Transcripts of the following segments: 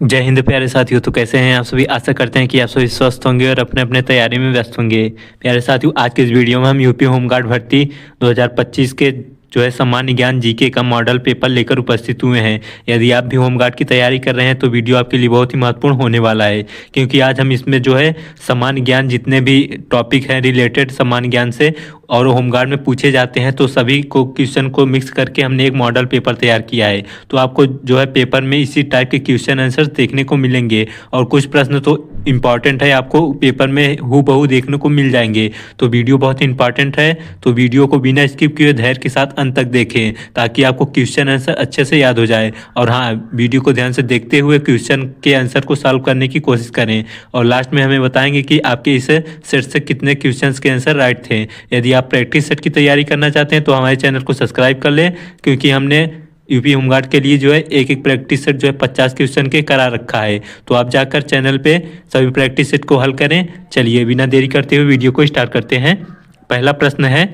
जय हिंद प्यारे साथियों। तो कैसे हैं आप सभी। आशा करते हैं कि आप सभी स्वस्थ होंगे और अपने अपने तैयारी में व्यस्त होंगे। प्यारे साथियों, आज के इस वीडियो में हम यूपी होमगार्ड भर्ती 2025 के सामान्य ज्ञान जीके का मॉडल पेपर लेकर उपस्थित हुए हैं। यदि आप भी होमगार्ड की तैयारी कर रहे हैं तो वीडियो आपके लिए बहुत ही महत्वपूर्ण होने वाला है, क्योंकि आज हम इसमें सामान्य ज्ञान जितने भी टॉपिक हैं रिलेटेड सामान्य ज्ञान से और होमगार्ड में पूछे जाते हैं तो सभी को क्वेश्चन को मिक्स करके हमने एक मॉडल पेपर तैयार किया है। तो आपको पेपर में इसी टाइप के क्वेश्चन आंसर देखने को मिलेंगे और कुछ प्रश्न तो इम्पॉर्टेंट है, आपको पेपर में हूबहू देखने को मिल जाएंगे। तो वीडियो बहुत ही इंपॉर्टेंट है, तो वीडियो को बिना स्किप किए धैर्य के साथ अंत तक देखें ताकि आपको क्वेश्चन आंसर अच्छे से याद हो जाए। और हाँ, वीडियो को ध्यान से देखते हुए क्वेश्चन के आंसर को सॉल्व करने की कोशिश करें और लास्ट में हमें बताएंगे कि आपके इस सेट से कितने क्वेश्चन के आंसर राइट थे। यदि आप प्रैक्टिस सेट की तैयारी करना चाहते हैं तो हमारे चैनल को सब्सक्राइब कर लें, क्योंकि हमने यूपी होमगार्ड के लिए एक एक प्रैक्टिस सेट 50 क्वेश्चन के करा रखा है। तो आप जाकर चैनल पे सभी प्रैक्टिस सेट को हल करें। चलिए बिना देरी करते हुए वीडियो को स्टार्ट करते हैं। पहला प्रश्न है,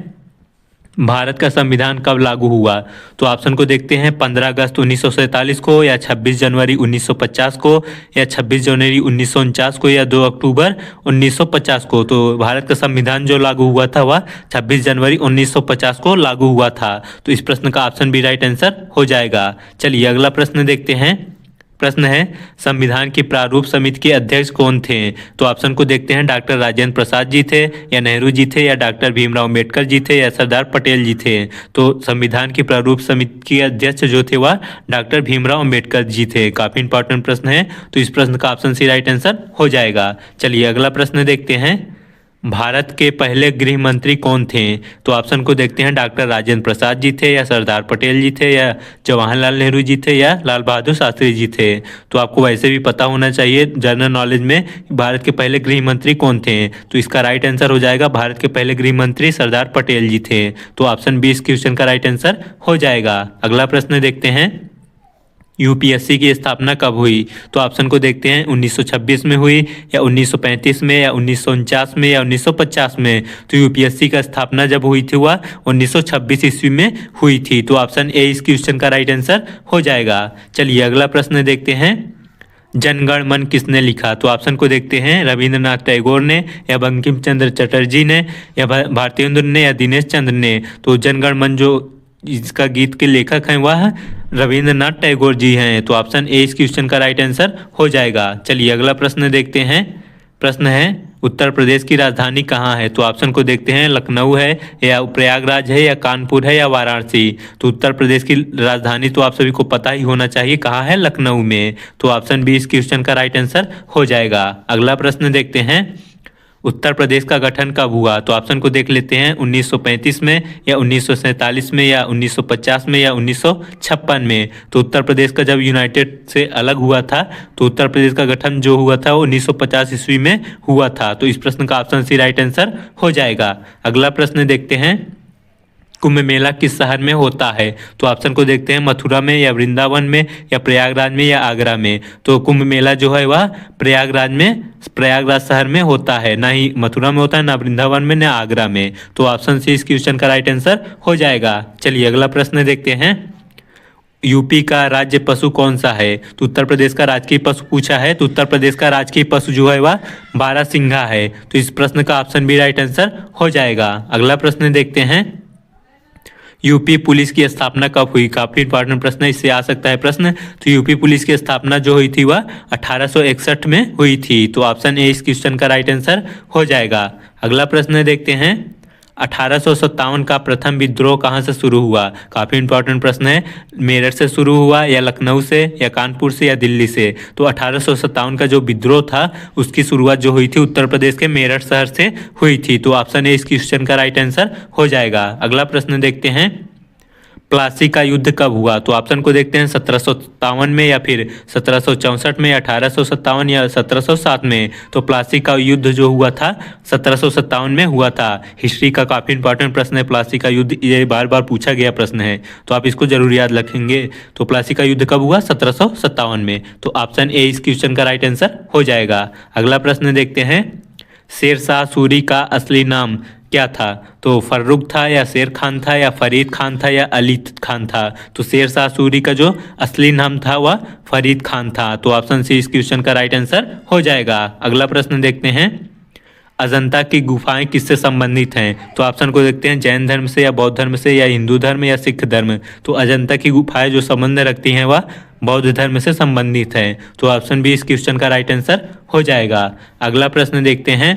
भारत का संविधान कब लागू हुआ। तो ऑप्शन को देखते हैं, 15 अगस्त 1947 को, या 26 जनवरी 1950 को, या 26 जनवरी 1949 को, या 2 अक्टूबर 1950 को। तो भारत का संविधान जो लागू हुआ था वह 26 जनवरी 1950 को लागू हुआ था। तो इस प्रश्न का ऑप्शन भी राइट आंसर हो जाएगा। चलिए अगला प्रश्न देखते हैं। प्रश्न है, संविधान की प्रारूप समिति के अध्यक्ष कौन थे। तो ऑप्शन को देखते हैं, डॉक्टर राजेंद्र प्रसाद जी थे, या नेहरू जी थे, या डॉक्टर भीमराव अम्बेडकर जी थे, या सरदार पटेल जी थे। तो संविधान की प्रारूप समिति के अध्यक्ष जो थे वह डॉक्टर भीमराव अम्बेडकर जी थे। काफी इंपॉर्टेंट प्रश्न है, तो इस प्रश्न का ऑप्शन सी राइट आंसर हो जाएगा। चलिए अगला प्रश्न देखते हैं, भारत के पहले गृह मंत्री कौन थे। तो ऑप्शन को देखते हैं, डॉक्टर राजेंद्र प्रसाद जी थे, या सरदार पटेल जी थे, या जवाहरलाल नेहरू जी थे, या लाल बहादुर शास्त्री जी थे। तो आपको वैसे भी पता होना चाहिए जनरल नॉलेज में भारत के पहले गृह मंत्री कौन थे। तो इसका राइट आंसर हो जाएगा, भारत के पहले गृह मंत्री सरदार पटेल जी थे। तो ऑप्शन 20 क्वेश्चन का राइट आंसर हो जाएगा। अगला प्रश्न देखते हैं, यूपीएससी की स्थापना कब हुई। तो ऑप्शन को देखते हैं, 1926 में हुई, या 1935 में, या 1949 में, या 1950 में। तो यूपीएससी का स्थापना जब हुई थी वह 1926 ईस्वी में हुई थी। तो ऑप्शन ए इस क्वेश्चन का राइट आंसर हो जाएगा। चलिए अगला प्रश्न देखते हैं, जनगण मन किसने लिखा। तो ऑप्शन को देखते हैं, रविंद्रनाथ टैगोर ने, या बंकिम चंद्र चटर्जी ने, या भारतेंदु ने, या दिनेश चंद्र ने। तो जनगण मन जो इसका गीत के लेखक हैं वह रविंद्रनाथ टैगोर जी हैं। तो ऑप्शन ए इस क्वेश्चन का राइट आंसर हो जाएगा। चलिए अगला प्रश्न देखते हैं। प्रश्न है, उत्तर प्रदेश की राजधानी कहाँ है। तो ऑप्शन को देखते हैं, लखनऊ है, या प्रयागराज है, या कानपुर है, या वाराणसी। तो उत्तर प्रदेश की राजधानी तो आप सभी को पता ही होना चाहिए कहाँ है, लखनऊ में। तो ऑप्शन बी इस क्वेश्चन का राइट आंसर हो जाएगा। अगला प्रश्न देखते हैं, उत्तर प्रदेश का गठन कब हुआ। तो ऑप्शन को देख लेते हैं, 1935 में, या 1947 में, या 1950 में, या 1956 में। तो उत्तर प्रदेश का जब यूनाइटेड से अलग हुआ था तो उत्तर प्रदेश का गठन जो हुआ था वो 1950 ईस्वी में हुआ था। तो इस प्रश्न का ऑप्शन सी राइट आंसर हो जाएगा। अगला प्रश्न देखते हैं, कुंभ मेला किस शहर में होता है। तो ऑप्शन को देखते हैं, मथुरा में, या वृंदावन में, या प्रयागराज में, या आगरा में। तो कुंभ मेला जो है वह प्रयागराज शहर में होता है, ना ही मथुरा में होता है, ना वृंदावन में, ना आगरा में। तो ऑप्शन सी इस क्वेश्चन का राइट आंसर हो जाएगा। चलिए अगला प्रश्न देखते हैं, यूपी का राज्य पशु कौन सा है। तो उत्तर प्रदेश का राजकीय पशु पूछा है, तो उत्तर प्रदेश का राजकीय पशु जो है वह बारहसिंघा है। तो इस प्रश्न का ऑप्शन भी राइट आंसर हो जाएगा। अगला प्रश्न देखते हैं, यूपी पुलिस की स्थापना कब हुई। काफी इंपॉर्टेंट प्रश्न है, इससे आ सकता है प्रश्न। तो यूपी पुलिस की स्थापना जो हुई थी वह 1861 में हुई थी। तो ऑप्शन ए इस क्वेश्चन का राइट आंसर हो जाएगा। अगला प्रश्न देखते हैं, 1857 का प्रथम विद्रोह कहाँ से शुरू हुआ। काफ़ी इंपॉर्टेंट प्रश्न है, मेरठ से शुरू हुआ, या लखनऊ से, या कानपुर से, या दिल्ली से। तो 1857 का जो विद्रोह था उसकी शुरुआत जो हुई थी उत्तर प्रदेश के मेरठ शहर से हुई थी। तो ऑप्शन ए इस क्वेश्चन का राइट आंसर हो जाएगा। अगला प्रश्न देखते हैं, प्लासी का युद्ध कब हुआ। तो ऑप्शन को देखते हैं, 1757 में, या फिर 1764 में, 1857, या 1707 में। तो प्लासी का युद्ध जो हुआ था 1757 में हुआ था। हिस्ट्री का काफ़ी इंपॉर्टेंट प्रश्न है प्लासी का युद्ध, ये बार बार पूछा गया प्रश्न है, तो आप इसको जरूर याद रखेंगे। तो प्लासी का युद्ध कब हुआ, 1757 में। तो ऑप्शन ए इस क्वेश्चन का राइट आंसर हो जाएगा। अगला प्रश्न देखते हैं, शेरशाह सूरी का असली नाम क्या था? तो फर्रुख था या शेर खान था या फरीद खान था या अली खान था? तो शेर शाह सूरी का जो असली नाम था वह फरीद खान था। तो ऑप्शन सी इस क्वेश्चन का राइट आंसर हो जाएगा। अगला प्रश्न देखते हैं, अजंता की गुफाएं किससे संबंधित हैं? तो ऑप्शन को देखते हैं, जैन धर्म से या बौद्ध धर्म से या हिंदू धर्म या सिख धर्म। तो अजंता की गुफाएं जो संबंध रखती हैं वह बौद्ध धर्म से संबंधित हैं। तो ऑप्शन बी इस क्वेश्चन का राइट आंसर हो जाएगा। अगला प्रश्न देखते हैं,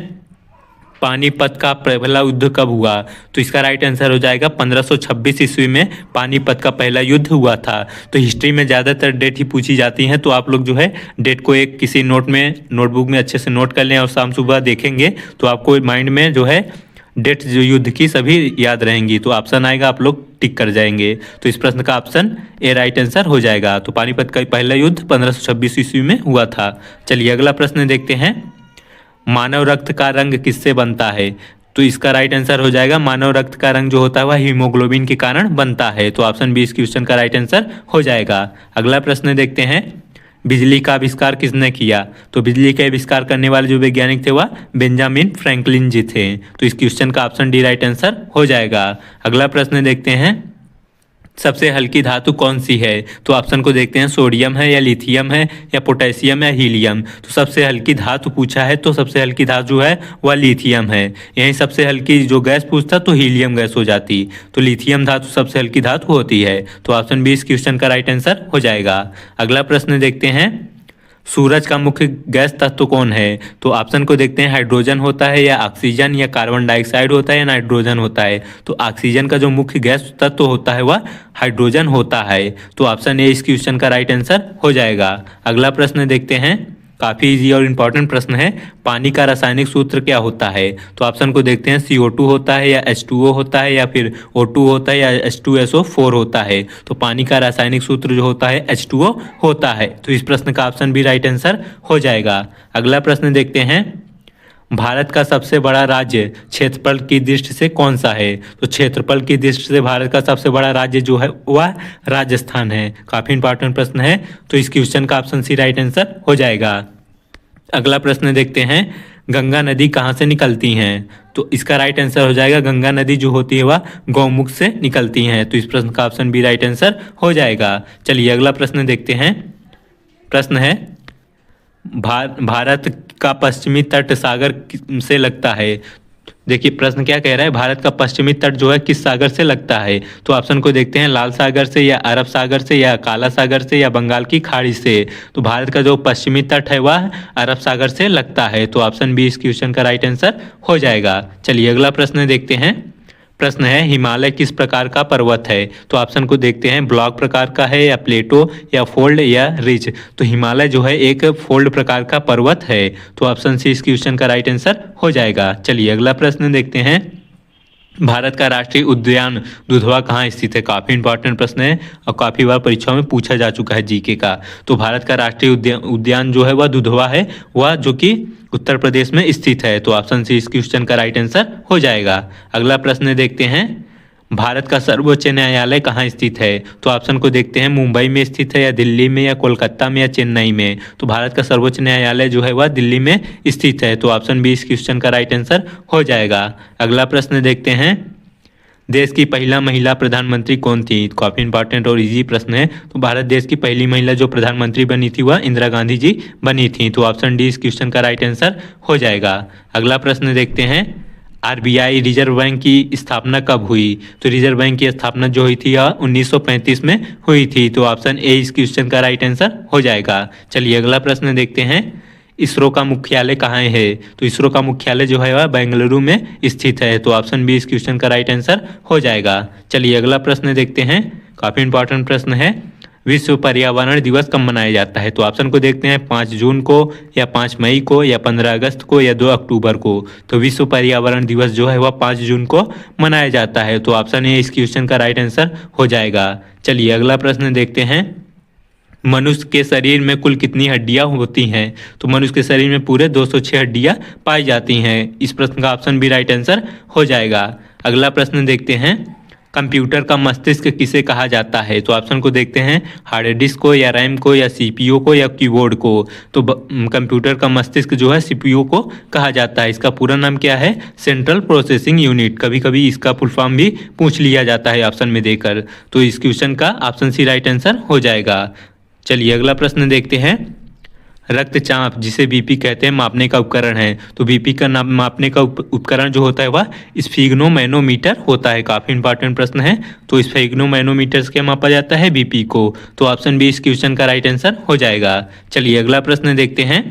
पानीपत का पहला युद्ध कब हुआ? तो इसका राइट आंसर हो जाएगा 1526 ईस्वी में पानीपत का पहला युद्ध हुआ था। तो हिस्ट्री में ज़्यादातर डेट ही पूछी जाती हैं, तो आप लोग जो है डेट को एक किसी नोटबुक में अच्छे से नोट कर लें और शाम सुबह देखेंगे तो आपको माइंड में जो है डेट जो युद्ध की सभी याद रहेंगी। तो ऑप्शन आएगा, आप लोग टिक कर जाएंगे। तो इस प्रश्न का ऑप्शन ए राइट आंसर हो जाएगा। तो पानीपत का पहला युद्ध 1526 ईस्वी में हुआ था। चलिए अगला प्रश्न देखते हैं, मानव रक्त का रंग किससे बनता है? तो इसका राइट आंसर हो जाएगा, मानव रक्त का रंग जो होता है वह हीमोग्लोबिन के कारण बनता है। तो ऑप्शन बी इस क्वेश्चन का राइट आंसर हो जाएगा। अगला प्रश्न देखते हैं, बिजली का आविष्कार किसने किया? तो बिजली का आविष्कार करने वाले जो वैज्ञानिक थे वह बेंजामिन फ्रैंकलिन जी थे। तो इस क्वेश्चन का ऑप्शन डी राइट आंसर हो जाएगा। अगला प्रश्न देखते हैं, सबसे हल्की धातु कौन सी है? तो ऑप्शन को देखते हैं, सोडियम है या लिथियम है या पोटेशियम या हीलियम। तो सबसे हल्की धातु पूछा है तो सबसे हल्की धातु जो है वह लिथियम है। यहीं सबसे हल्की जो गैस पूछता तो हीलियम गैस हो जाती। तो लिथियम धातु सबसे हल्की धातु होती है। तो ऑप्शन बी इस क्वेश्चन का राइट आंसर हो जाएगा। अगला प्रश्न देखते हैं, सूरज का मुख्य गैस तत्व कौन है? तो ऑप्शन को देखते हैं, हाइड्रोजन होता है या ऑक्सीजन या कार्बन डाइऑक्साइड होता है या नाइट्रोजन होता है। तो ऑक्सीजन का जो मुख्य गैस तत्व होता है वह हाइड्रोजन होता है। तो ऑप्शन ए इस क्वेश्चन का राइट आंसर हो जाएगा। अगला प्रश्न देखते हैं, काफ़ी इजी और इम्पॉर्टेंट प्रश्न है, पानी का रासायनिक सूत्र क्या होता है? तो ऑप्शन को देखते हैं, CO2 होता है या H2O होता है या फिर O2 होता है या H2SO4 होता है। तो पानी का रासायनिक सूत्र जो होता है H2O होता है। तो इस प्रश्न का ऑप्शन भी राइट आंसर हो जाएगा। अगला प्रश्न देखते हैं, भारत का सबसे बड़ा राज्य क्षेत्रफल की दृष्टि से कौन सा है? तो क्षेत्रफल की दृष्टि से भारत का सबसे बड़ा राज्य जो है वह राजस्थान है। काफ़ी इंपॉर्टेंट प्रश्न है। तो इस क्वेश्चन का ऑप्शन सी राइट आंसर हो जाएगा। अगला प्रश्न देखते हैं, गंगा नदी कहाँ से निकलती हैं? तो इसका राइट आंसर हो जाएगा, गंगा नदी जो होती है वह गौमुख से निकलती हैं। तो इस प्रश्न का ऑप्शन बी राइट आंसर हो जाएगा। चलिए अगला प्रश्न देखते हैं। प्रश्न है, भारत का पश्चिमी तट सागर से लगता है। देखिए प्रश्न क्या कह रहा है, भारत का पश्चिमी तट जो है किस सागर से लगता है? तो ऑप्शन को देखते हैं, लाल सागर से या अरब सागर से या काला सागर से या बंगाल की खाड़ी से। तो भारत का जो पश्चिमी तट है वह अरब सागर से लगता है। तो ऑप्शन बी इस क्वेश्चन का राइट आंसर हो जाएगा। चलिए अगला प्रश्न देखते हैं। प्रश्न है, हिमालय किस प्रकार का पर्वत है? तो ऑप्शन को देखते हैं, ब्लॉक प्रकार का है या प्लेटो या फोल्ड या रिज। तो हिमालय जो है एक फोल्ड प्रकार का पर्वत है। तो ऑप्शन सी इस क्वेश्चन का राइट आंसर हो जाएगा। चलिए अगला प्रश्न देखते हैं, भारत का राष्ट्रीय उद्यान दुधवा कहाँ स्थित है? काफ़ी इंपॉर्टेंट प्रश्न है और काफ़ी बार परीक्षाओं में पूछा जा चुका है जीके का। तो भारत का राष्ट्रीय उद्यान जो है वह दुधवा है, वह जो कि उत्तर प्रदेश में स्थित है। तो ऑप्शन सी इस क्वेश्चन का राइट आंसर हो जाएगा। अगला प्रश्न देखते हैं, भारत का सर्वोच्च न्यायालय कहाँ स्थित है? तो ऑप्शन को देखते हैं, मुंबई में स्थित है या दिल्ली में या कोलकाता में या चेन्नई में। तो भारत का सर्वोच्च न्यायालय जो है वह दिल्ली में स्थित है। तो ऑप्शन बी इस क्वेश्चन का राइट आंसर हो जाएगा। अगला प्रश्न देखते हैं, देश की पहला महिला प्रधानमंत्री कौन थी? काफ़ी इंपॉर्टेंट और इजी प्रश्न है। तो भारत देश की पहली महिला जो प्रधानमंत्री बनी थी वह इंदिरा गांधी जी बनी थी। तो ऑप्शन डी इस क्वेश्चन का राइट आंसर हो जाएगा। अगला प्रश्न देखते हैं, RBI रिजर्व बैंक की स्थापना कब हुई? तो रिजर्व बैंक की स्थापना जो हुई थी वह 1935 में हुई थी। तो ऑप्शन ए इस क्वेश्चन का राइट आंसर हो जाएगा। चलिए अगला प्रश्न देखते हैं, इसरो का मुख्यालय कहाँ है? तो इसरो का मुख्यालय जो है वह बेंगलुरु में स्थित है। तो ऑप्शन बी इस क्वेश्चन का राइट आंसर हो जाएगा। चलिए अगला प्रश्न देखते हैं, काफ़ी इंपॉर्टेंट प्रश्न है, विश्व पर्यावरण दिवस कब मनाया जाता है? तो ऑप्शन को देखते हैं, 5 जून को या 5 मई को या 15 अगस्त को या 2 अक्टूबर को। तो विश्व पर्यावरण दिवस जो है वह 5 जून को मनाया जाता है। तो ऑप्शन ए इस क्वेश्चन का राइट आंसर हो जाएगा। चलिए अगला प्रश्न देखते हैं, मनुष्य के शरीर में कुल कितनी हड्डियां होती हैं? तो मनुष्य के शरीर में पूरे 206 हड्डियां पाई जाती हैं। इस प्रश्न का ऑप्शन भी राइट आंसर हो जाएगा। अगला प्रश्न देखते हैं, कंप्यूटर का मस्तिष्क किसे कहा जाता है? तो ऑप्शन को देखते हैं, हार्ड डिस्क को या रैम को या सीपीयू को या कीबोर्ड को। तो कंप्यूटर का मस्तिष्क जो है सीपीयू को कहा जाता है। इसका पूरा नाम क्या है? Central processing unit. कभी कभी इसका फुल फॉर्म भी पूछ लिया जाता है ऑप्शन में देकर। तो इस क्वेश्चन का ऑप्शन सी राइट आंसर हो जाएगा। चलिए अगला प्रश्न देखते हैं। रक्तचाप जिसे बीपी कहते हैं मापने का उपकरण है। तो बीपी का नाम मापने का उपकरण जो होता है वह स्फिग्नोमैनोमीटर होता है। काफ़ी इंपॉर्टेंट प्रश्न है। तो स्फिग्नोमैनोमीटर से क्या मापा जाता है? बीपी को। तो ऑप्शन बी इस क्वेश्चन का राइट आंसर हो जाएगा। चलिए अगला प्रश्न देखते हैं।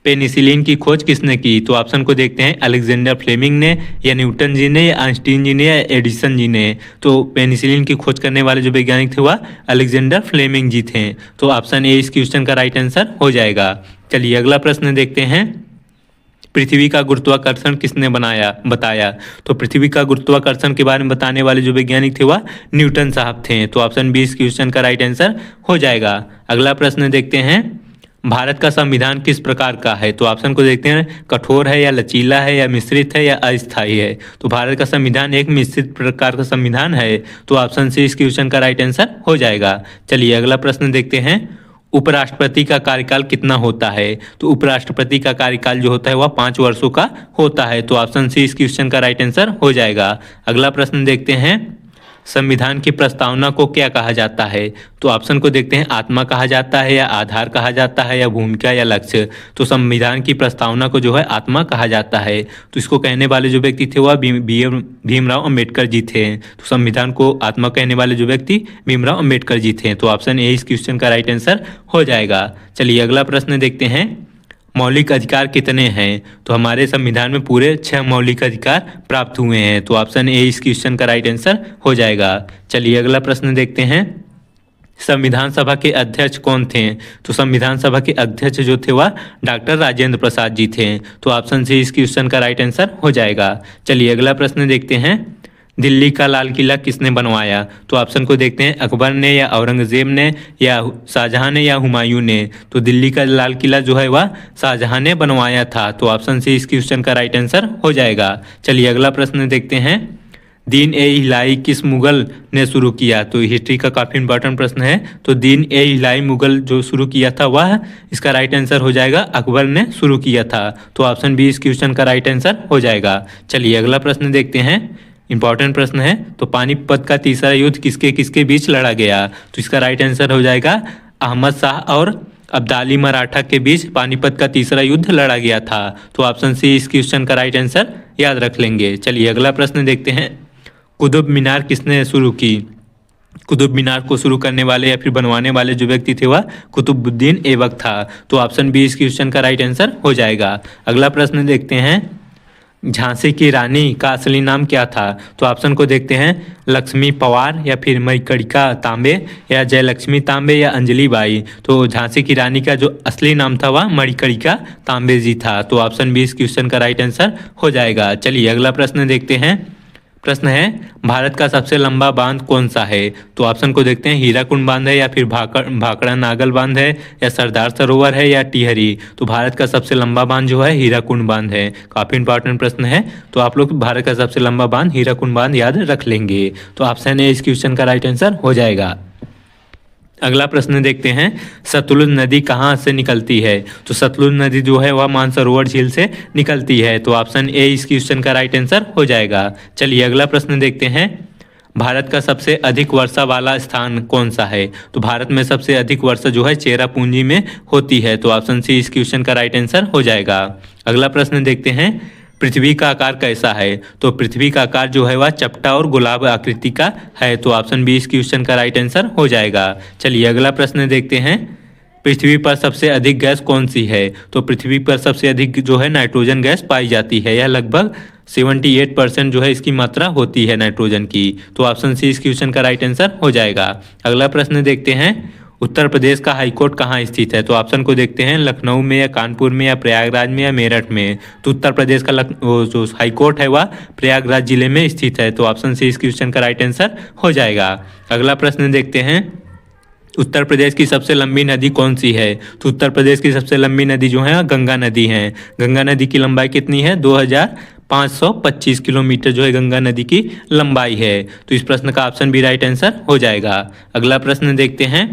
पेनिसिलिन की खोज किसने की? तो ऑप्शन को देखते हैं, अलेक्जेंडर फ्लेमिंग ने या न्यूटन जी ने या आइंस्टीन जी ने या एडिसन जी ने। तो पेनिसिलिन की खोज करने वाले जो वैज्ञानिक थे वह अलेक्जेंडर फ्लेमिंग जी थे। तो ऑप्शन ए इस क्वेश्चन का राइट आंसर हो जाएगा। चलिए अगला प्रश्न देखते हैं। पृथ्वी का गुरुत्वाकर्षण किसने बताया? तो पृथ्वी का गुरुत्वाकर्षण के बारे में बताने वाले जो वैज्ञानिक थे वह न्यूटन साहब थे। तो ऑप्शन बी इस क्वेश्चन का राइट आंसर हो जाएगा। अगला प्रश्न देखते हैं। भारत का संविधान किस प्रकार का है? तो ऑप्शन को देखते हैं, कठोर है या लचीला है या मिश्रित है या अस्थायी है। तो भारत का संविधान एक मिश्रित प्रकार का संविधान है। तो ऑप्शन सी इस क्वेश्चन का राइट आंसर हो जाएगा। चलिए अगला प्रश्न देखते हैं। उपराष्ट्रपति का कार्यकाल कितना होता है? तो उपराष्ट्रपति का कार्यकाल जो होता है वह 5 वर्षों का होता है। तो ऑप्शन सी इस क्वेश्चन का राइट आंसर हो जाएगा। अगला प्रश्न देखते हैं। संविधान की प्रस्तावना को क्या कहा जाता है? तो ऑप्शन को देखते हैं, आत्मा कहा जाता है या आधार कहा जाता है या भूमिका या लक्ष्य। तो संविधान की प्रस्तावना को जो है आत्मा कहा जाता है। तो इसको कहने वाले जो व्यक्ति थे वह भीमराव अंबेडकर जी थे। तो संविधान को आत्मा कहने वाले जो व्यक्ति भीमराव अंबेडकर जी थे। तो ऑप्शन ए इस क्वेश्चन का राइट आंसर हो जाएगा। चलिए अगला प्रश्न देखते हैं। मौलिक अधिकार कितने हैं? तो हमारे संविधान में पूरे 6 मौलिक अधिकार प्राप्त हुए हैं। तो ऑप्शन ए इस क्वेश्चन का राइट आंसर हो जाएगा। चलिए अगला प्रश्न देखते हैं। संविधान सभा के अध्यक्ष कौन थे? तो संविधान सभा के अध्यक्ष जो थे वह डॉक्टर राजेंद्र प्रसाद जी थे। तो ऑप्शन सी इस क्वेश्चन का राइट आंसर हो जाएगा। चलिए अगला प्रश्न देखते हैं। दिल्ली का लाल किला किसने बनवाया? तो ऑप्शन को देखते हैं, अकबर ने या औरंगजेब ने या शाहजहां ने या हुमायूं ने। तो दिल्ली का लाल किला जो है वह शाहजहां ने बनवाया था। तो ऑप्शन सी इस क्वेश्चन का राइट आंसर हो जाएगा। चलिए अगला प्रश्न देखते हैं। दीन ए इलाही किस मुगल ने शुरू किया? तो हिस्ट्री का काफ़ी इंपॉर्टेंट प्रश्न है। तो दीन ए इलाही मुगल जो शुरू किया था वह इसका राइट आंसर हो जाएगा, अकबर ने शुरू किया था। तो ऑप्शन बी इस क्वेश्चन का राइट आंसर हो जाएगा। चलिए अगला प्रश्न देखते हैं। इंपॉर्टेंट प्रश्न है। तो पानीपत का तीसरा युद्ध किसके किसके बीच लड़ा गया? तो इसका राइट आंसर हो जाएगा, अहमद शाह और अब्दाली मराठा के बीच पानीपत का तीसरा युद्ध लड़ा गया था। तो ऑप्शन सी इस क्वेश्चन का राइट आंसर याद रख लेंगे। चलिए अगला प्रश्न देखते हैं। कुतुब मीनार किसने शुरू की? कुतुब मीनार को शुरू करने वाले या फिर बनवाने वाले जो व्यक्ति थे वह कुतुबुद्दीन ऐबक था। तो ऑप्शन बी इस क्वेश्चन का राइट आंसर हो जाएगा। अगला प्रश्न देखते हैं। झांसी की रानी का असली नाम क्या था? तो ऑप्शन को देखते हैं, लक्ष्मी पवार या फिर मणिकर्णिका तांबे या जयलक्ष्मी तांबे या अंजलि बाई। तो झांसी की रानी का जो असली नाम था वह मणिकर्णिका तांबे जी था। तो ऑप्शन बी इस क्वेश्चन का राइट आंसर हो जाएगा। चलिए अगला प्रश्न देखते हैं। प्रश्न है, भारत का सबसे लंबा बांध कौन सा है? तो ऑप्शन को देखते हैं, हीराकुंड बांध है या फिर भाखड़ा नागल बांध है या सरदार सरोवर है या टिहरी। तो भारत का सबसे लंबा बांध जो है हीराकुंड बांध है। काफ़ी इंपॉर्टेंट प्रश्न है। तो आप लोग भारत का सबसे लंबा बांध हीराकुंड बांध याद रख लेंगे। तो ऑप्शन ए इस क्वेश्चन का राइट आंसर हो जाएगा। अगला प्रश्न देखते हैं। सतलुज नदी कहाँ से निकलती है? तो सतलुज नदी जो है वह मानसरोवर झील से निकलती है। तो ऑप्शन ए इस क्वेश्चन का राइट आंसर हो जाएगा। चलिए अगला प्रश्न देखते हैं। भारत का सबसे अधिक वर्षा वाला स्थान कौन सा है? तो भारत में सबसे अधिक वर्षा जो है चेरापूंजी में होती है। तो ऑप्शन सी इस क्वेश्चन का राइट आंसर हो जाएगा। अगला प्रश्न देखते हैं। पृथ्वी का आकार कैसा है? तो पृथ्वी का आकार जो है वह चपटा और गुलाब आकृति का है। तो ऑप्शन बी इस क्वेश्चन का राइट आंसर हो जाएगा। चलिए अगला प्रश्न देखते हैं। पृथ्वी पर सबसे अधिक गैस कौन सी है? तो पृथ्वी पर सबसे अधिक जो है नाइट्रोजन गैस पाई जाती है। यह लगभग 78% जो है इसकी मात्रा होती है नाइट्रोजन की। तो ऑप्शन सी इस क्वेश्चन का राइट आंसर हो जाएगा। अगला प्रश्न देखते हैं। उत्तर प्रदेश का हाईकोर्ट कहाँ स्थित है? तो ऑप्शन को देखते हैं, लखनऊ में या कानपुर में या प्रयागराज में या मेरठ में। तो उत्तर प्रदेश का जो हाईकोर्ट है वह प्रयागराज जिले में स्थित है। तो ऑप्शन सी इस क्वेश्चन का राइट आंसर हो जाएगा। अगला प्रश्न देखते हैं। उत्तर प्रदेश की सबसे लंबी नदी कौन सी है? तो उत्तर प्रदेश की सबसे लंबी नदी जो है गंगा नदी है। गंगा नदी की लंबाई कितनी है? 2525 किलोमीटर जो है गंगा नदी की लंबाई है। तो इस प्रश्न का ऑप्शन बी राइट आंसर हो जाएगा। अगला प्रश्न देखते हैं,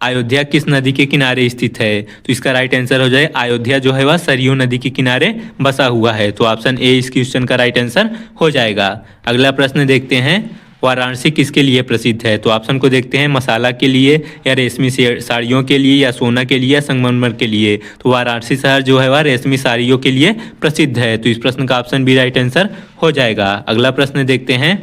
अयोध्या किस नदी के किनारे स्थित है? तो इसका राइट आंसर हो जाए अयोध्या जो है वह सरयू नदी के किनारे बसा हुआ है। तो ऑप्शन ए इस क्वेश्चन का राइट आंसर हो जाएगा। अगला प्रश्न देखते हैं, वाराणसी किसके लिए प्रसिद्ध है? तो ऑप्शन को देखते हैं, मसाला के लिए या रेशमी साड़ियों के लिए या सोना के लिए या संगमरमर के लिए। तो वाराणसी शहर जो है वह रेशमी साड़ियों के लिए प्रसिद्ध है। तो इस प्रश्न का ऑप्शन बी राइट आंसर हो जाएगा। अगला प्रश्न देखते हैं,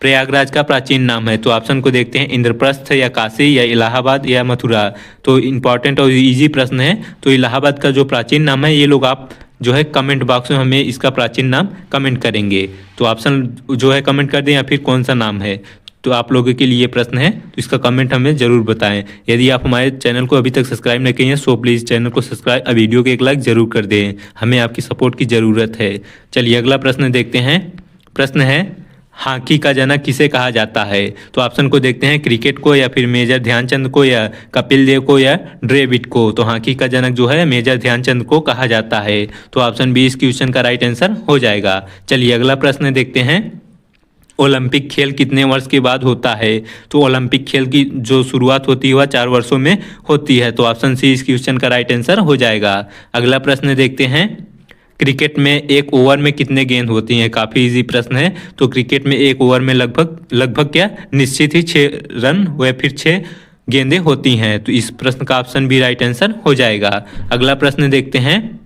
प्रयागराज का प्राचीन नाम है? तो ऑप्शन को देखते हैं, इंद्रप्रस्थ या काशी या इलाहाबाद या मथुरा। तो इंपॉर्टेंट और इजी प्रश्न है। तो इलाहाबाद का जो प्राचीन नाम है, ये लोग आप जो है कमेंट बॉक्स में हमें इसका प्राचीन नाम कमेंट करेंगे। तो ऑप्शन जो है कमेंट कर दें या फिर कौन सा नाम है। तो आप लोगों के लिए प्रश्न है, तो इसका कमेंट हमें ज़रूर बताएं। यदि आप हमारे चैनल को अभी तक सब्सक्राइब नहीं किए हैं सो प्लीज़ चैनल को सब्सक्राइब, वीडियो को एक लाइक ज़रूर कर दें, हमें आपकी सपोर्ट की ज़रूरत है। चलिए अगला प्रश्न देखते हैं। प्रश्न है, हॉकी का जनक किसे कहा जाता है? तो ऑप्शन को देखते हैं, क्रिकेट को या फिर मेजर ध्यानचंद को या कपिल देव को या ड्रेविड को। तो हॉकी का जनक जो है मेजर ध्यानचंद को कहा जाता है। तो ऑप्शन बी इस क्वेश्चन का राइट आंसर हो जाएगा। चलिए अगला प्रश्न देखते हैं, ओलंपिक खेल कितने वर्ष के बाद होता है? तो ओलंपिक खेल की जो शुरुआत होती है वह 4 वर्षों में होती है। तो ऑप्शन सी इस क्वेश्चन का राइट आंसर हो जाएगा। अगला प्रश्न देखते हैं, क्रिकेट में एक ओवर में कितने गेंद होती हैं? काफ़ी इजी प्रश्न है। तो क्रिकेट में एक ओवर में लगभग क्या निश्चित ही 6 रन या फिर 6 गेंदें होती हैं। तो इस प्रश्न का ऑप्शन भी राइट आंसर हो जाएगा। अगला प्रश्न देखते हैं,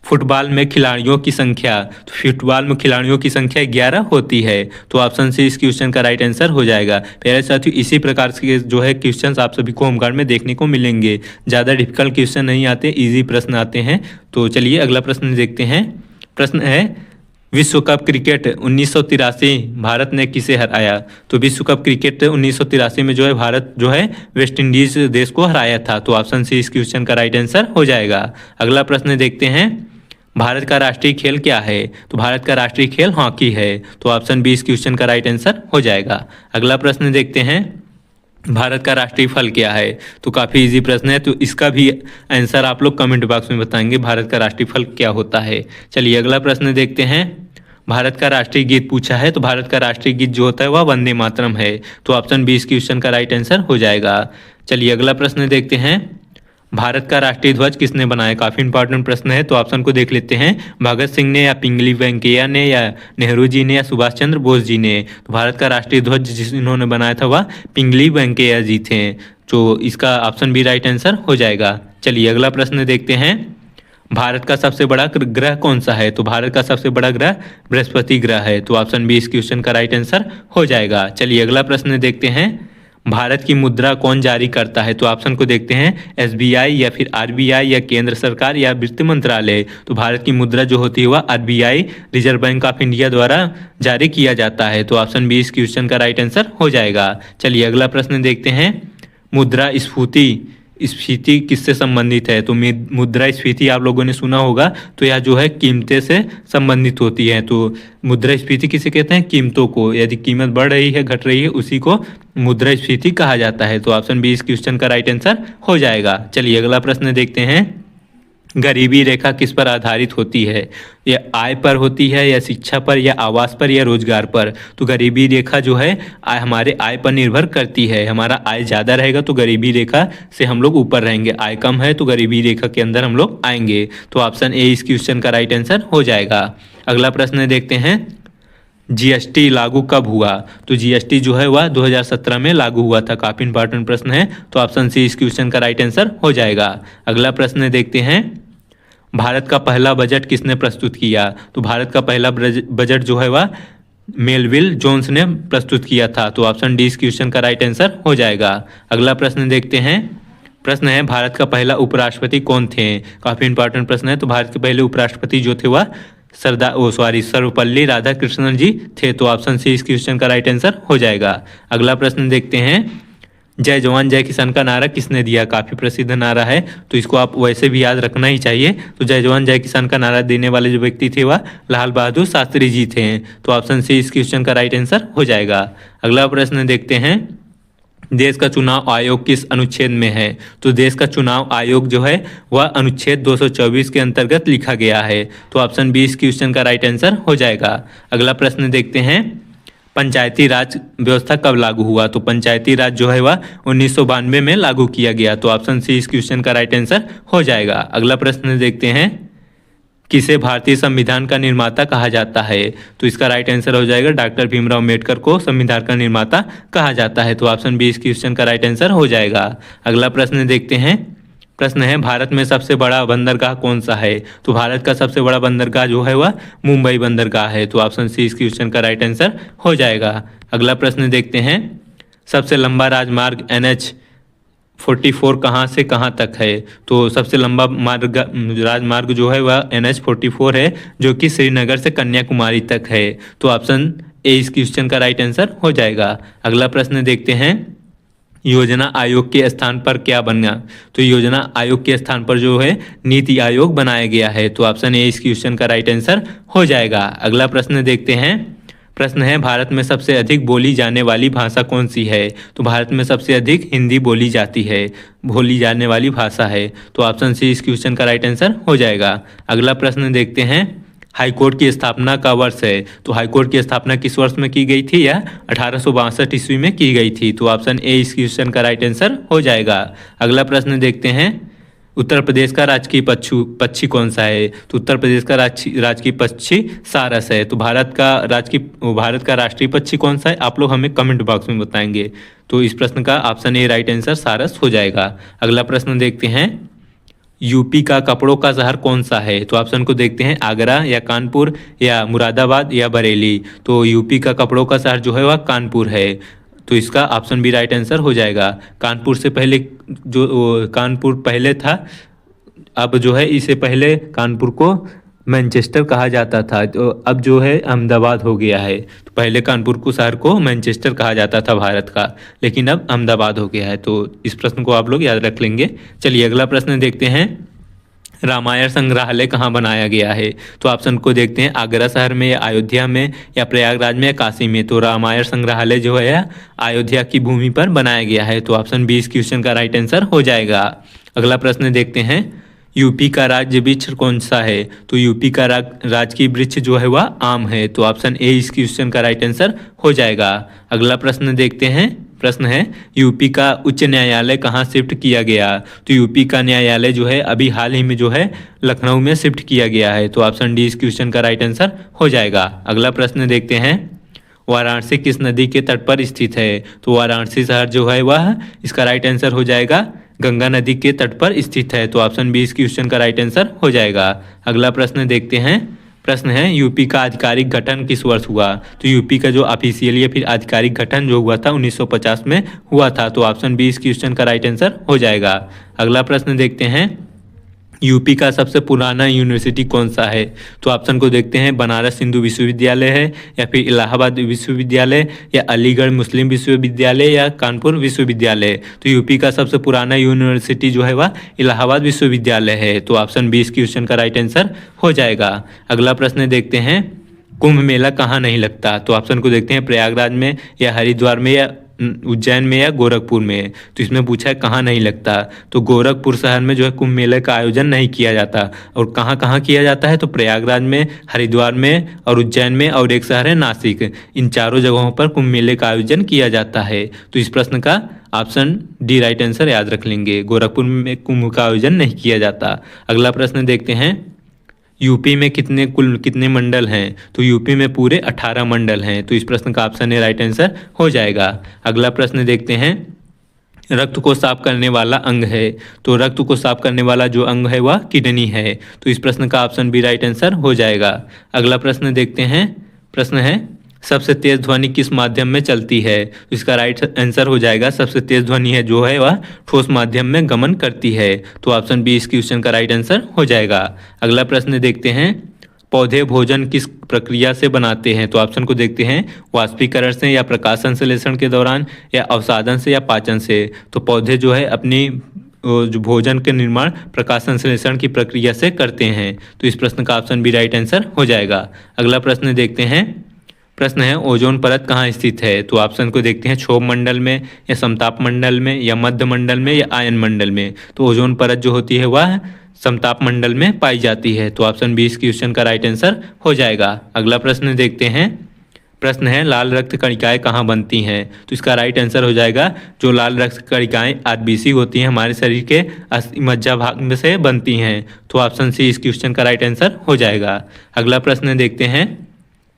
फुटबॉल में खिलाड़ियों की संख्या? तो फुटबॉल में खिलाड़ियों की संख्या 11 होती है। तो ऑप्शन सी इस क्वेश्चन का राइट आंसर हो जाएगा। प्यारे साथियों, इसी प्रकार के जो है क्वेश्चंस आप सभी को होमगार्ड में देखने को मिलेंगे। ज़्यादा डिफिकल्ट क्वेश्चन नहीं आते, इजी प्रश्न आते हैं। तो चलिए अगला प्रश्न देखते हैं। प्रश्न है, विश्व कप क्रिकेट 1983 भारत ने किसे हराया? तो विश्व कप क्रिकेट 1983 में जो है भारत जो है वेस्ट इंडीज देश को हराया था। तो ऑप्शन सी इस क्वेश्चन का राइट आंसर हो जाएगा। अगला प्रश्न देखते हैं, भारत का राष्ट्रीय खेल क्या है? तो भारत का राष्ट्रीय खेल हॉकी है। तो ऑप्शन बी इस क्वेश्चन का राइट आंसर हो जाएगा। अगला प्रश्न देखते हैं, भारत का राष्ट्रीय फल क्या है? तो काफ़ी इजी प्रश्न है। तो इसका भी आंसर आप लोग कमेंट बॉक्स में बताएंगे, भारत का राष्ट्रीय फल क्या होता है। चलिए अगला प्रश्न देखते हैं, भारत का राष्ट्रीय गीत पूछा है। तो भारत का राष्ट्रीय गीत जो होता है वह वंदे मातरम है। तो ऑप्शन बी इस क्वेश्चन का राइट आंसर हो जाएगा। चलिए अगला प्रश्न देखते हैं, भारत का राष्ट्रीय ध्वज किसने बनाया? काफ़ी इंपॉर्टेंट प्रश्न है। तो ऑप्शन को देख लेते हैं, भगत सिंह ने या पिंगली वेंकैया ने या नेहरू जी ने या सुभाष चंद्र बोस जी ने। तो भारत का राष्ट्रीय ध्वज जिन्होंने बनाया था वह पिंगली वेंकैया जी थे। तो इसका ऑप्शन भी राइट आंसर हो जाएगा। चलिए अगला प्रश्न देखते हैं, भारत का सबसे बड़ा ग्रह कौन सा है? तो भारत का सबसे बड़ा ग्रह बृहस्पति ग्रह है। तो ऑप्शन बी इस क्वेश्चन का राइट आंसर हो जाएगा। चलिए अगला प्रश्न देखते हैं, भारत की मुद्रा कौन जारी करता है? तो ऑप्शन को देखते हैं, एसबीआई या फिर आरबीआई या केंद्र सरकार या वित्त मंत्रालय। तो भारत की मुद्रा जो होती है वह RBI reserve bank of India द्वारा जारी किया जाता है। तो ऑप्शन बी इस क्वेश्चन का राइट आंसर हो जाएगा। चलिए अगला प्रश्न देखते हैं, मुद्रा स्फीति किससे संबंधित है? तो मुद्रा स्फीति आप लोगों ने सुना होगा। तो यह जो है कीमतें से संबंधित होती है। तो मुद्रा स्फीति किसे कहते हैं? कीमतों को। यदि कीमत बढ़ रही है घट रही है उसी को मुद्रा स्फीति कहा जाता है। तो ऑप्शन बी इस क्वेश्चन का राइट आंसर हो जाएगा। चलिए अगला प्रश्न देखते हैं, गरीबी रेखा किस पर आधारित होती है? या आय पर होती है या शिक्षा पर या आवास पर या रोजगार पर? तो गरीबी रेखा जो है हमारे आय पर निर्भर करती है। हमारा आय ज़्यादा रहेगा तो गरीबी रेखा से हम लोग ऊपर रहेंगे, आय कम है तो गरीबी रेखा के अंदर हम लोग आएंगे। तो ऑप्शन ए इस क्वेश्चन का राइट आंसर हो जाएगा। अगला प्रश्न देखते हैं, जीएसटी लागू कब हुआ? तो जीएसटी जो है वह 2017 में लागू हुआ था। काफ़ी इंपॉर्टेंट प्रश्न है। तो ऑप्शन सी इस क्वेश्चन का राइट आंसर हो जाएगा। अगला प्रश्न देखते हैं, भारत का पहला बजट किसने प्रस्तुत किया? तो भारत का पहला बजट जो है वह मेलविल जोन्स ने प्रस्तुत किया था। तो ऑप्शन डी इस क्वेश्चन का राइट आंसर हो जाएगा। अगला प्रश्न देखते हैं, प्रश्न है, भारत का पहला उपराष्ट्रपति कौन थे? काफ़ी इंपॉर्टेंट प्रश्न है। तो भारत के पहले उपराष्ट्रपति जो थे वह सर्वपल्ली राधाकृष्णन जी थे। तो ऑप्शन सी इस क्वेश्चन का राइट आंसर हो जाएगा। अगला प्रश्न देखते हैं, जय जवान जय किसान का नारा किसने दिया? काफ़ी प्रसिद्ध नारा है। तो इसको आप वैसे भी याद रखना ही चाहिए। तो जय जवान जय किसान का नारा देने वाले जो व्यक्ति थे वह लाल बहादुर शास्त्री जी थे। तो ऑप्शन सी इस क्वेश्चन का राइट आंसर हो जाएगा। अगला प्रश्न देखते हैं, देश का चुनाव आयोग किस अनुच्छेद में है? तो देश का चुनाव आयोग जो है वह अनुच्छेद 224 के अंतर्गत लिखा गया है। तो ऑप्शन बी इस क्वेश्चन का राइट आंसर हो जाएगा। अगला प्रश्न देखते हैं, पंचायती राज व्यवस्था कब लागू हुआ? तो पंचायती राज जो है वह 1992 में लागू किया गया। तो ऑप्शन सी इस क्वेश्चन का राइट आंसर हो जाएगा। अगला प्रश्न देखते हैं, किसे भारतीय संविधान का निर्माता कहा जाता है? तो इसका राइट आंसर हो जाएगा डॉक्टर भीमराव अम्बेडकर को संविधान का निर्माता कहा जाता है। तो ऑप्शन बी इस क्वेश्चन का राइट आंसर हो जाएगा। अगला प्रश्न देखते हैं, प्रश्न है, भारत में सबसे बड़ा बंदरगाह कौन सा है? तो भारत का सबसे बड़ा बंदरगाह जो है वह मुंबई बंदरगाह है। तो ऑप्शन सी इस क्वेश्चन का राइट आंसर हो जाएगा। अगला प्रश्न देखते हैं, सबसे लंबा राजमार्ग NH44 कहाँ से कहाँ तक है? तो सबसे लंबा राजमार्ग जो है वह NH44 है, जो कि श्रीनगर से कन्याकुमारी तक है। तो ऑप्शन ए इस क्वेश्चन का राइट आंसर हो जाएगा। अगला प्रश्न देखते हैं, योजना आयोग के स्थान पर क्या बना? तो योजना आयोग के स्थान पर जो है नीति आयोग बनाया गया है। तो ऑप्शन ए इस क्वेश्चन का राइट आंसर हो जाएगा। अगला प्रश्न देखते हैं, प्रश्न है, भारत में सबसे अधिक बोली जाने वाली भाषा कौन सी है? तो भारत में सबसे अधिक हिंदी बोली जाने वाली भाषा है। तो ऑप्शन सी इस क्वेश्चन का राइट आंसर हो जाएगा। अगला प्रश्न देखते हैं, हाईकोर्ट की स्थापना का वर्ष है? तो हाईकोर्ट की स्थापना किस वर्ष में की गई थी? या 1862 ईस्वी में की गई थी। तो ऑप्शन ए इस क्वेश्चन का राइट आंसर हो जाएगा। अगला प्रश्न देखते हैं, उत्तर प्रदेश का राजकीय पक्षी कौन सा है? तो उत्तर प्रदेश का राजकीय पक्षी सारस है। तो भारत का राष्ट्रीय पक्षी कौन सा है? आप लोग हमें कमेंट बॉक्स में बताएंगे। तो इस प्रश्न का ऑप्शन ए राइट आंसर सारस हो जाएगा। अगला प्रश्न देखते हैं, यूपी का कपड़ों का शहर कौन सा है? तो ऑप्शन को देखते हैं, आगरा या कानपुर या मुरादाबाद या बरेली। तो यूपी का कपड़ों का शहर जो है वह कानपुर है। तो इसका ऑप्शन बी राइट आंसर हो जाएगा। कानपुर पहले था, अब जो है इसे पहले कानपुर को मैनचेस्टर कहा जाता था, तो अब जो है अहमदाबाद हो गया है। तो पहले कानपुर को शहर को मैनचेस्टर कहा जाता था भारत का, लेकिन अब अहमदाबाद हो गया है। तो इस प्रश्न को आप लोग याद रख लेंगे। चलिए अगला प्रश्न देखते हैं, रामायण संग्रहालय कहाँ बनाया गया है? तो ऑप्शन को देखते हैं, आगरा शहर में या अयोध्या में या प्रयागराज में या काशी में। तो रामायण संग्रहालय जो है अयोध्या की भूमि पर बनाया गया है। तो ऑप्शन बी इस क्वेश्चन का राइट आंसर हो जाएगा। अगला प्रश्न देखते हैं, यूपी का राज्य वृक्ष कौन सा है? तो यूपी का राजकीय वृक्ष जो है वह आम है। तो ऑप्शन ए इस क्वेश्चन का राइट आंसर हो जाएगा। अगला प्रश्न देखते हैं, प्रश्न है, यूपी का उच्च न्यायालय कहाँ शिफ्ट किया गया? तो यूपी का न्यायालय जो है अभी हाल ही में जो है लखनऊ में शिफ्ट किया गया है। तो ऑप्शन डी इस क्वेश्चन का राइट आंसर हो जाएगा। अगला प्रश्न देखते हैं, वाराणसी किस नदी के तट पर स्थित है? तो वाराणसी शहर जो है वह इसका राइट आंसर हो जाएगा गंगा नदी के तट पर स्थित है। तो ऑप्शन बी इस क्वेश्चन का राइट आंसर हो जाएगा। अगला प्रश्न देखते हैं, प्रश्न है, यूपी का आधिकारिक गठन किस वर्ष हुआ? तो यूपी का जो ऑफिशियल या फिर आधिकारिक गठन जो हुआ था 1950 में हुआ था। तो ऑप्शन बी इस क्वेश्चन का राइट आंसर हो जाएगा। अगला प्रश्न देखते हैं, यूपी का सबसे पुराना यूनिवर्सिटी कौन सा है? तो ऑप्शन को देखते हैं, बनारस हिंदू विश्वविद्यालय है या फिर इलाहाबाद विश्वविद्यालय या अलीगढ़ मुस्लिम विश्वविद्यालय या कानपुर विश्वविद्यालय। तो यूपी का सबसे पुराना यूनिवर्सिटी जो है वह इलाहाबाद विश्वविद्यालय है। तो ऑप्शन बी इस क्वेश्चन का राइट आंसर हो जाएगा। अगला प्रश्न देखते हैं, कुंभ मेला कहाँ नहीं लगता? तो ऑप्शन को देखते हैं, प्रयागराज में या हरिद्वार में या उज्जैन में या गोरखपुर में। तो इसमें पूछा है कहाँ नहीं लगता। तो गोरखपुर शहर में जो है कुंभ मेले का आयोजन नहीं किया जाता। और कहाँ कहाँ किया जाता है? तो प्रयागराज में, हरिद्वार में और उज्जैन में, और एक शहर है नासिक। इन चारों जगहों पर कुंभ मेले का आयोजन किया जाता है। तो इस प्रश्न का ऑप्शन डी राइट आंसर याद रख लेंगे, गोरखपुर में कुंभ का आयोजन नहीं किया जाता। अगला प्रश्न देखते हैं, यूपी में कितने मंडल हैं? तो यूपी में पूरे 18 मंडल हैं। तो इस प्रश्न का ऑप्शन ए राइट आंसर हो जाएगा। अगला प्रश्न देखते हैं, रक्त को साफ करने वाला अंग है? तो रक्त को साफ करने वाला जो अंग है वह किडनी है। तो इस प्रश्न का ऑप्शन बी राइट आंसर हो जाएगा। अगला प्रश्न देखते हैं, प्रश्न है, सबसे तेज ध्वनि किस माध्यम में चलती है? तो इसका राइट आंसर हो जाएगा, सबसे तेज ध्वनि है जो है वह ठोस माध्यम में गमन करती है। तो ऑप्शन बी इस क्वेश्चन का राइट आंसर हो जाएगा। अगला प्रश्न देखते हैं, पौधे भोजन किस प्रक्रिया से बनाते हैं? तो ऑप्शन को देखते हैं, वाष्पीकरण से या प्रकाश संश्लेषण के दौरान या अवसादन से या पाचन से। तो पौधे जो है अपनी जो भोजन के निर्माण प्रकाश संश्लेषण की प्रक्रिया से करते हैं। तो इस प्रश्न का ऑप्शन बी राइट आंसर हो जाएगा। अगला प्रश्न देखते हैं, प्रश्न है ओजोन परत कहाँ स्थित है। तो ऑप्शन को देखते हैं, क्षोभ मंडल में या समताप मंडल में या मध्य मंडल में या आयन मंडल में। तो ओजोन परत जो होती है वह समताप मंडल में पाई जाती है। तो ऑप्शन बी इस क्वेश्चन का राइट आंसर हो जाएगा। अगला प्रश्न देखते हैं। प्रश्न है लाल रक्त कणिकाएं कहाँ बनती हैं। तो इसका राइट आंसर हो जाएगा जो लाल रक्त कणिकाएं आरबीसी होती हैं हमारे शरीर के अस्थि मज्जा भाग में से बनती हैं। तो ऑप्शन सी इस क्वेश्चन का राइट आंसर हो जाएगा। अगला प्रश्न देखते हैं,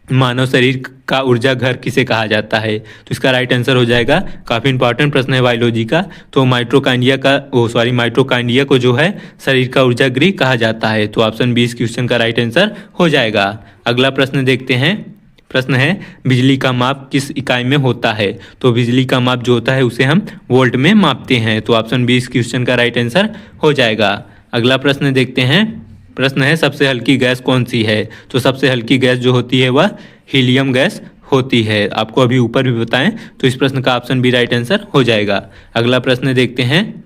मानव शरीर का ऊर्जा घर किसे कहा जाता है। तो इसका राइट आंसर हो जाएगा, काफ़ी इंपॉर्टेंट प्रश्न है बायोलॉजी का। तो माइटोकांड्रिया को जो है शरीर का ऊर्जा गृह कहा जाता है। तो ऑप्शन बी इस क्वेश्चन का राइट आंसर हो जाएगा। अगला प्रश्न देखते हैं। प्रश्न है बिजली का माप किस इकाई में होता है। तो बिजली का माप जो होता है उसे हम वोल्ट में मापते हैं। तो ऑप्शन बी इस क्वेश्चन का राइट आंसर हो जाएगा। अगला प्रश्न देखते हैं। प्रश्न है सबसे हल्की गैस कौन सी है। तो सबसे हल्की गैस जो होती है वह हीलियम गैस होती है। आपको अभी ऊपर भी बताएं तो इस प्रश्न का ऑप्शन बी राइट आंसर हो जाएगा। अगला प्रश्न देखते हैं।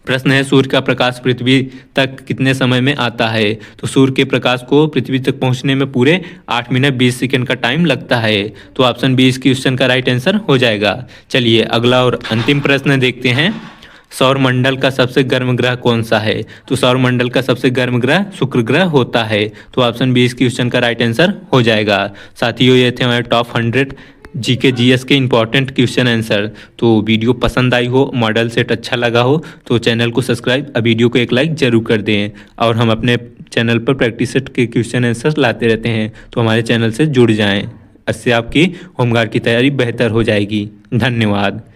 प्रश्न है सूर्य का प्रकाश पृथ्वी तक कितने समय में आता है। तो सूर्य के प्रकाश को पृथ्वी तक पहुंचने में पूरे 8 मिनट 20 सेकंड का टाइम लगता है। तो ऑप्शन बी इस क्वेश्चन का राइट आंसर हो जाएगा। चलिए अगला और अंतिम प्रश्न देखते हैं। सौर मंडल का सबसे गर्म ग्रह कौन सा है। तो सौर मंडल का सबसे गर्म ग्रह शुक्र ग्रह होता है। तो ऑप्शन बी इस क्वेश्चन का राइट आंसर हो जाएगा। साथियों ये थे हमारे टॉप 100 जीके जीएस के इंपॉर्टेंट क्वेश्चन आंसर। तो वीडियो पसंद आई हो, मॉडल सेट अच्छा लगा हो तो चैनल को सब्सक्राइब, वीडियो को एक लाइक जरूर कर दें। और हम अपने चैनल पर प्रैक्टिस सेट के क्वेश्चन आंसर लाते रहते हैं, तो हमारे चैनल से जुड़ जाएं। इससे आपकी होमगार्ड की तैयारी बेहतर हो जाएगी। धन्यवाद।